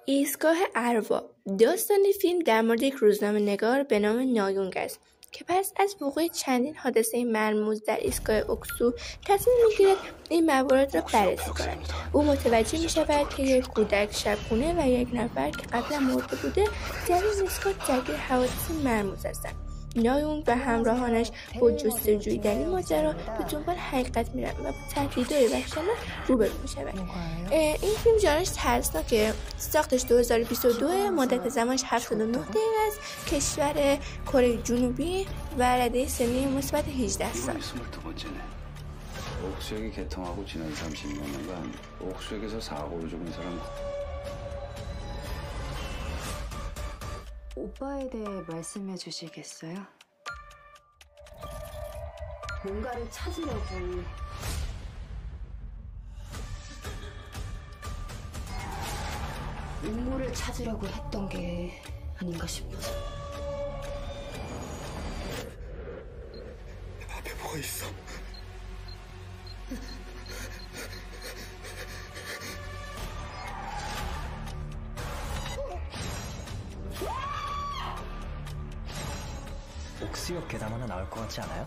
ایستگاه اروا. داستان فیلم در مورد یک روزنامه‌نگار به نام نایونگ است که پس از وقوع چندین حادثه مرموز در ایستگاه اکسو تصمیم می‌گیرد این موارد را بررسی کند. او متوجه می‌شود که یک کودک شب‌خونه و یک نفر که قبلا مرده بوده در این ایستگاه درگیر حوادث مرموز هستند. نایونگ و همراهانش با جستجوی در این ماجرا به دنبال حقیقت میرن و با تهدیدهای وحشتناک روبرو میشوند. این فیلم ژانرش ترسناکه. ساختش 2022، مدت زمانش 79 دقیقه است. کشور کره جنوبی و رده سنی مثبت 18 سال. 옥수역이 개통하고 지난 30년간 옥수역에서 사고를 죽은 사람. 오빠에 대해 말씀해 주시겠어요? 뭔가를 찾으려고 인물을 찾으려고 했던 게 아닌가 싶어서. 앞에 뭐가 있어? 옥수역 괴담 하나 나올 것 같지 않아요?